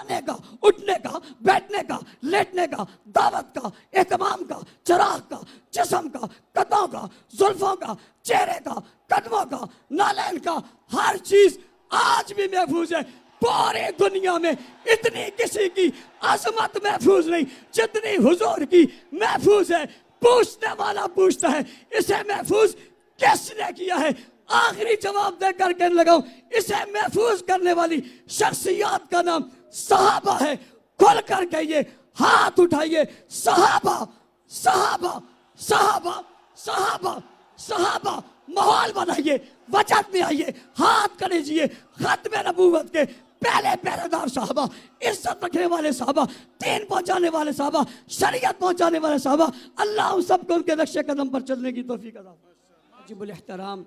کھانے کا، اٹھنے کا، بیٹھنے کا، لیٹنے کا، دعوت کا، اہتمام کا، چراغ کا، جسم کا، قدموں کا، زلفوں کا، چہرے کا، قدموں کا، نالین کا، ہر چیز آج بھی محفوظ ہے۔ پوری دنیا میں اتنی کسی کی عظمت محفوظ نہیں جتنی حضور کی محفوظ ہے۔ پوچھنے والا پوچھتا ہے اسے محفوظ کس نے کیا ہے؟ آخری جواب دے کر کہنے لگا ہوں اسے محفوظ کرنے والی شخصیات کا نام صحابہ ہے۔ کھل کر کہیے، ہاتھ اٹھائیے، صحابہ صحابہ صحابہ صحابہ صحابہ۔ ماحول بنائیے، وجد میں آئیے، ہاتھ کھڑیجیے۔ ختم نبوت کے پہلے پہرے دار صحابہ، عزت رکھنے والے صحابہ، دین پہنچانے والے صحابہ، شریعت پہنچانے والے صحابہ، اللہ ہم سب کو ان کے نقش قدم پر چلنے کی توفیق عطا فرمائے۔ واجب الاحترام،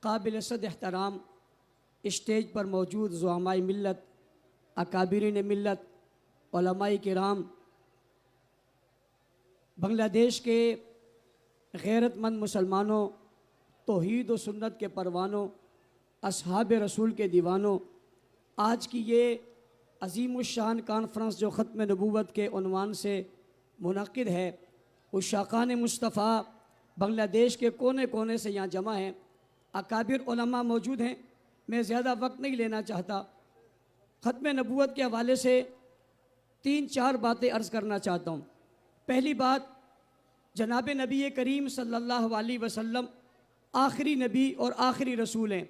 قابل صد احترام اسٹیج پر موجود زعماء ملت، اکابرین ملت، علماء کرام، بنگلہ دیش کے غیرت مند مسلمانوں، توحید و سنت کے پروانوں، اصحاب رسول کے دیوانوں، آج کی یہ عظیم الشان کانفرنس جو ختم نبوت کے عنوان سے منعقد ہے، عشاقان مصطفیٰ بنگلہ دیش کے کونے کونے سے یہاں جمع ہیں، اکابر علماء موجود ہیں۔ میں زیادہ وقت نہیں لینا چاہتا، ختم نبوت کے حوالے سے 3-4 باتیں عرض کرنا چاہتا ہوں۔ پہلی بات، جناب نبی کریم صلی اللہ علیہ وسلم آخری نبی اور آخری رسول ہیں۔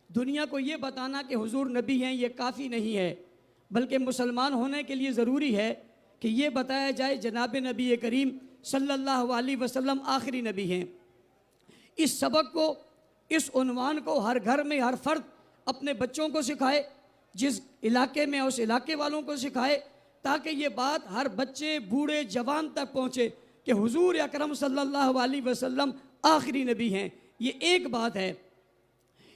دنیا کو یہ بتانا کہ حضور نبی ہیں یہ کافی نہیں ہے، بلکہ مسلمان ہونے کے لیے ضروری ہے کہ یہ بتایا جائے جناب نبی کریم صلی اللہ علیہ وسلم آخری نبی ہیں۔ اس سبق کو، اس عنوان کو ہر گھر میں ہر فرد اپنے بچوں کو سکھائے، جس علاقے میں اس علاقے والوں کو سکھائے، تاکہ یہ بات ہر بچے، بوڑھے، جوان تک پہنچے کہ حضور اکرم صلی اللہ علیہ وسلم آخری نبی ہیں۔ یہ ایک بات ہے۔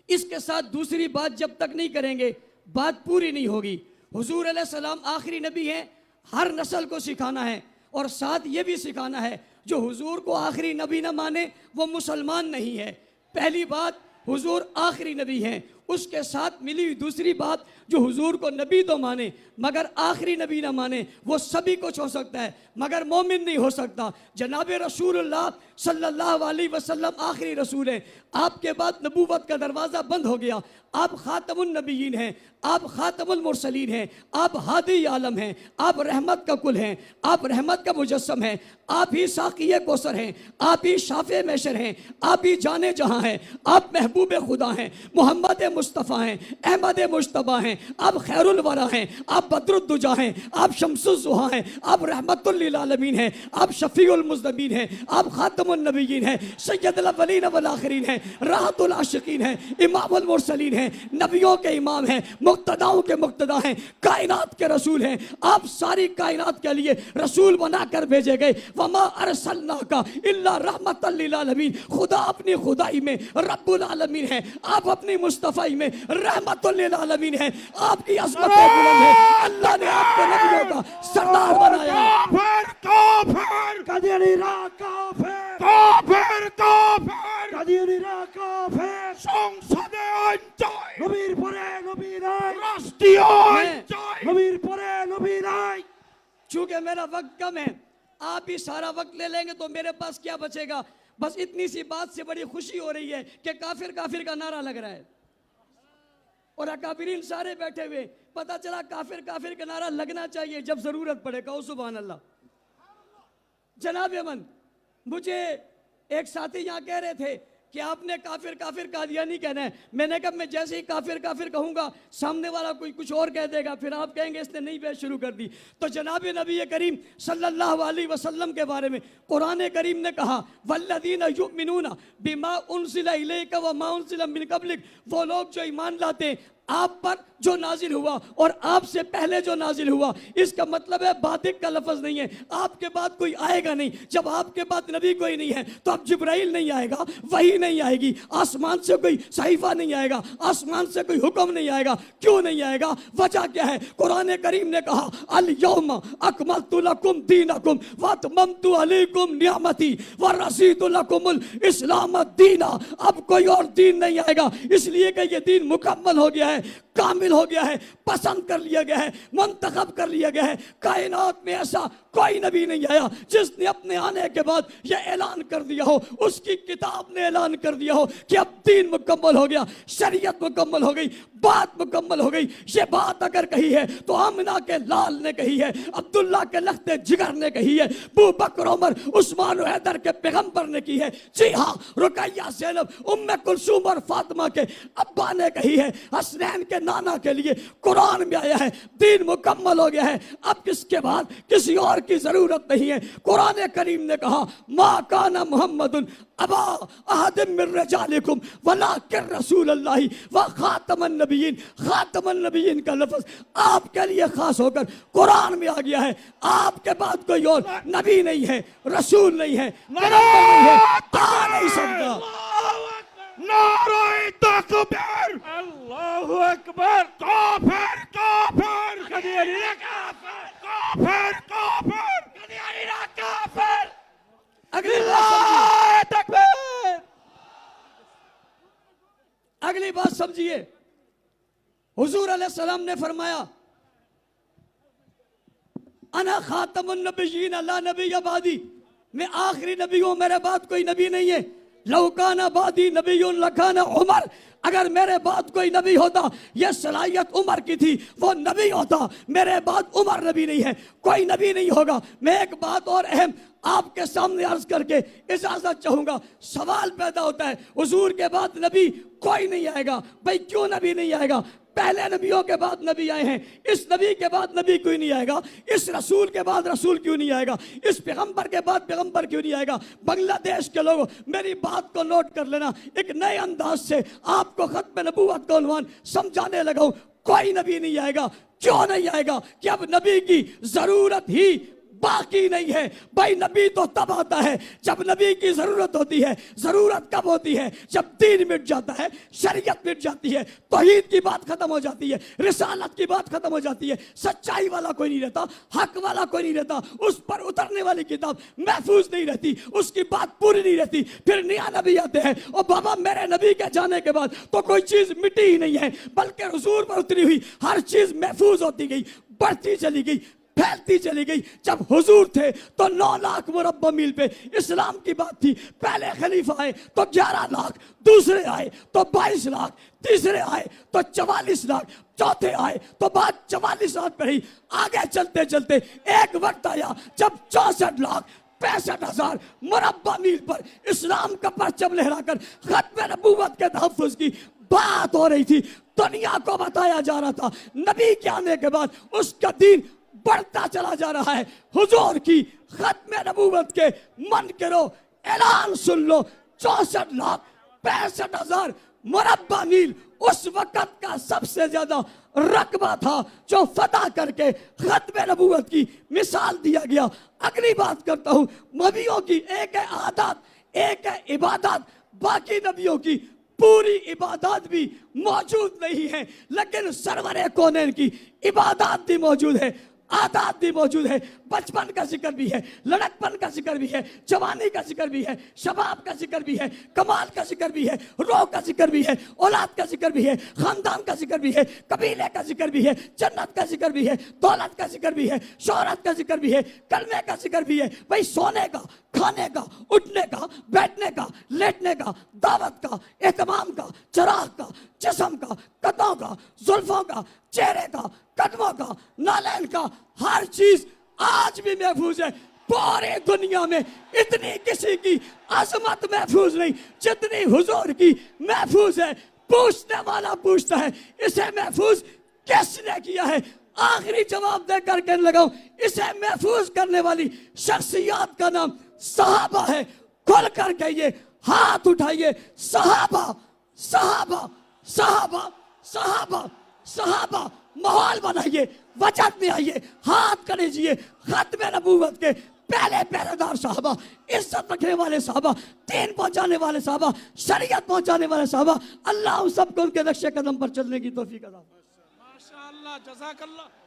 اس کے ساتھ دوسری بات جب تک نہیں کریں گے بات پوری نہیں ہوگی۔ حضور علیہ السلام آخری نبی ہیں، ہر نسل کو سکھانا ہے، اور ساتھ یہ بھی سکھانا ہے جو حضور کو آخری نبی نہ مانے وہ مسلمان نہیں ہے۔ پہلی بات، حضور آخری نبی ہیں۔ اس کے ساتھ ملی ہوئی دوسری بات، جو حضور کو نبی تو مانے مگر آخری نبی نہ مانے وہ سبھی کچھ ہو سکتا ہے مگر مومن نہیں ہو سکتا۔ جناب رسول اللہ صلی اللہ علیہ وسلم آخری رسول ہیں۔ آپ کے بعد نبوت کا دروازہ بند ہو گیا۔ آپ خاتم النبیین ہیں، آپ خاتم المرسلین ہیں، آپ ہادی عالم ہیں، آپ رحمت کا کل ہیں، آپ رحمت کا مجسم ہیں، آپ ہی ساقی کوثر ہیں، آپ ہی شافع محشر ہیں، آپ ہی جانے جہاں ہیں، آپ محبوب خدا ہیں، محمد مصطفیٰ ہیں، احمد مجتبیٰ ہیں، آپ خیر الورا ہیں، آپ بدر الدجا ہیں، آپ شمس الضحیٰ ہیں، آپ رحمت للعالمین ہیں، آپ شفیع المذنبین ہیں، آپ خاتم النبیین ہیں، سید الاولین والآخرین ہیں، راحت العاشقین ہیں، امام المرسلین ہیں، نبیوں کے امام ہیں، مقتداؤں کے مقتدا ہیں، کائنات کے رسول ہیں۔ آپ ساری کائنات کے لیے رسول بنا کر بھیجے گئے۔ وما ارسلناک الا رحمت للعالمین۔ خدا اپنی خدائی میں رب العالمین ہے، آپ اپنی مصطفی میں رحمت للعالمین ہے۔ آپ کی عظمت بلند ہے، اللہ نے آپ کو نبیوں کا سردار بنایا۔ کافر کافر قدیری را کافر، کافر کافر قدیری را کافر، সংসদে আইন চাই, নবীর পরে নবী নাই, রাষ্ট্রীয় আইন চাই। নবীর পরে নবী নাই۔ چونکہ میرا وقت کم ہے، آپ بھی سارا وقت لے لیں گے تو میرے پاس کیا بچے گا؟ بس اتنی سی بات سے بڑی خوشی ہو رہی ہے کہ کافر کافر کا نعرہ لگ رہا ہے، اور اکابرین سارے بیٹھے ہوئے۔ پتہ چلا کافر کافر کا نعرہ لگنا چاہیے جب ضرورت پڑے۔ کہو سبحان اللہ۔ جناب من، مجھے ایک ساتھی یہاں کہہ رہے تھے کہ آپ نے کافر کافر قادیانی کہنا ہے۔ میں نے کہا میں جیسے ہی کافر کافر کہوں گا سامنے والا کوئی کچھ اور کہہ دے گا، پھر آپ کہیں گے اس نے نئی بحث شروع کر دی۔ تو جناب نبی کریم صلی اللہ علیہ وسلم کے بارے میں قرآن کریم نے کہا والذین یؤمنون بما انزل الیک وما انزل من قبلک، وہ لوگ جو ایمان لاتے ہیں آپ پر جو نازل ہوا اور آپ سے پہلے جو نازل ہوا۔ اس کا مطلب ہے بادق کا لفظ نہیں ہے، آپ کے بعد کوئی آئے گا نہیں۔ جب آپ کے بعد نبی کوئی نہیں ہے تو اب جبرائیل نہیں آئے گا، وحی نہیں آئے گی، آسمان سے کوئی صحیفہ نہیں آئے گا، آسمان سے کوئی حکم نہیں آئے گا۔ کیوں نہیں آئے گا؟ وجہ کیا ہے؟ قرآن کریم نے کہا الیوم اکملت لکم دینکم واتممت علیکم نعمتی ورضیت لکم الاسلام دینا۔ اب کوئی اور دین نہیں آئے گا، اس لیے کہ یہ دین مکمل ہو گیا ہے۔ کامل ہو گیا ہے، پسند کر لیا گیا ہے، منتخب کر لیا گیا ہے۔ کائنات میں ایسا کوئی نبی نہیں آیا جس نے اپنے آنے کے بعد یہ اعلان کر دیا ہو، اس کی کتاب نے اعلان کر دیا ہو کہ اب دین مکمل ہو گیا، شریعت مکمل ہو گئی، بات مکمل ہو گئی۔ یہ بات اگر کہی ہے تو آمنہ کے لال نے کہی ہے، عبداللہ کے لخت جگر نے کہی ہے، ابو بکر عمر عثمان و حیدر کے پیغمبر نے کی ہے، جی ہاں رقیہ زینب ام کلثوم اور فاطمہ کے ابا نے کہی ہے، حسنین کے نانا کے لیے قرآن میں آیا ہے۔ دین مکمل ہو گیا ہے، اب کس کے بعد کسی اور کی ضرورت نہیں ہے۔ قرآن کریم نے کہا ما کان محمد ابا احد من رجالکم ولکن رسول اللہ و خاتم النبیین۔ خاتم النبیین کا لفظ آپ کے لیے خاص ہو کر قرآن میں آ گیا ہے۔ آپ کے بعد کوئی اور نبی نہیں ہے، رسول نہیں ہے، پیغمبر نہیں ہے، آ نہیں سکتا۔ نعرہ تکبیر، اللہ اکبر، کافر کافر، قدیری کافر، کافر کافر، قدیری کافر، اگلی بات سمجھیے، اللہ تکبیر۔ اگلی بات سمجھیے، حضور علیہ السلام نے فرمایا انا خاتم النبیین لا نبی بعدی، میں آخری نبی ہوں، میرے بعد کوئی نبی نہیں ہے۔ لو کان بعدی نبی لکان عمر، اگر میرے بعد کوئی نبی ہوتا، یہ صلاحیت عمر کی تھی، وہ نبی ہوتا، میرے بعد عمر نبی نہیں ہے، کوئی نبی نہیں ہوگا۔ میں ایک بات اور اہم آپ کے سامنے عرض کر کے اجازت چاہوں گا۔ سوال پیدا ہوتا ہے حضور کے بعد نبی کوئی نہیں آئے گا، بھئی کیوں نبی نہیں آئے گا؟ پہلے نبیوں کے بعد نبی آئے ہیں، اس نبی کے بعد نبی کوئی نہیں آئے گا، اس رسول کے بعد رسول کیوں نہیں آئے گا، اس پیغمبر کے بعد پیغمبر کیوں نہیں آئے گا؟ بنگلہ دیش کے لوگوں میری بات کو نوٹ کر لینا، ایک نئے انداز سے آپ کو ختم نبوت کا عنوان سمجھانے لگا ہوں۔ کوئی نبی نہیں آئے گا، کیوں نہیں آئے گا کہ اب نبی کی ضرورت ہی باقی نہیں ہے۔ بھائی نبی تو تب آتا ہے جب نبی کی ضرورت ہوتی ہے۔ ضرورت کب ہوتی ہے؟ جب دین مٹ جاتا ہے، شریعت مٹ جاتی ہے، توحید کی بات ختم ہو جاتی ہے، رسالت کی بات ختم ہو جاتی ہے، سچائی والا کوئی نہیں رہتا، حق والا کوئی نہیں رہتا، اس پر اترنے والی کتاب محفوظ نہیں رہتی، اس کی بات پوری نہیں رہتی۔ پھر نیا نبی آتے ہیں، اور بابا میرے نبی کے جانے کے بعد تو کوئی چیز مٹی ہی نہیں ہے، بلکہ حضور پر اتری ہوئی ہر چیز محفوظ ہوتی گئی، بڑھتی چلی گئی، پھیلتی چلی گئی۔ جب حضور تھے تو 9 لاکھ مربع میل پہ اسلام کی بات تھی، پہلے خلیفہ آئے تو 11 لاکھ، دوسرے آئے تو 22 لاکھ، تیسرے آئے تو 44 لاکھ، چوتھے آئے تو بات 44 لاکھ پہ رہی۔ آگے چلتے چلتے ایک وقت آیا جب 64 لاکھ 65,000 مربع میل پر اسلام کا پرچم لہرا کر ختم نبوت کے تحفظ کی بات ہو رہی تھی۔ دنیا کو بتایا جا رہا تھا نبی کے آنے کے بعد اس کا دین بڑھتا چلا جا رہا ہے۔ حضور کی ختم نبوت کے منکرو اعلان سن لو، 64 لاکھ 65,000 مربع میل اس وقت کا سب سے زیادہ رقبہ تھا جو فتح کر کے ختم نبوت کی مثال دیا گیا۔ اگلی بات کرتا ہوں، نبیوں کی ایک ہے عادات، ایک ہے عبادات، باقی نبیوں کی پوری عبادات بھی موجود نہیں ہے، لیکن سرور کونین کی عبادات بھی موجود ہے، عادات بھی موجود ہے۔ بچپن کا ذکر بھی ہے، لڑکپن کا ذکر بھی ہے، جوانی کا ذکر بھی ہے، شباب کا ذکر بھی ہے، کمال کا ذکر بھی ہے، روح کا ذکر بھی ہے، اولاد کا ذکر بھی ہے، خاندان کا ذکر بھی ہے، قبیلے کا ذکر بھی ہے، جنت کا ذکر بھی ہے، دولت کا ذکر بھی ہے، شہرت کا ذکر بھی ہے، کلمے کا ذکر بھی ہے۔ بھئی سونے کا، کھانے کا، اٹھنے کا، بیٹھنے کا، لیٹنے کا، دعوت کا، اہتمام کا، چراغ کا، جسم کا، قدموں کا، زلفوں کا، چہرے کا، قدموں کا، نالین کا، ہر چیز آج بھی محفوظ ہے۔ پورے دنیا میں اتنی کسی کی عظمت محفوظ نہیں جتنی حضور کی محفوظ ہے۔ پوچھنے والا پوچھتا ہے اسے محفوظ کس نے کیا ہے؟ آخری جواب دے کر کہنے لگا ہوں، اسے محفوظ کرنے والی شخصیات کا نام صحابہ ہے۔ کھل کر کہیے، ہاتھ اٹھائیے، صحابہ صحابہ صحابہ صحابہ صحابہ، ماحول بنائیے، وجد میں آئیے، ہاتھ کریجئے۔ ختم نبوت کے پہلے پہرے دار صحابہ، عزت رکھنے والے صحابہ، دین پہنچانے والے صحابہ، شریعت پہنچانے والے صحابہ، اللہ ہم سب کو ان کے نقش قدم پر چلنے کی توفیق عطا فرمائے۔ ماشاءاللہ، جزاک اللہ۔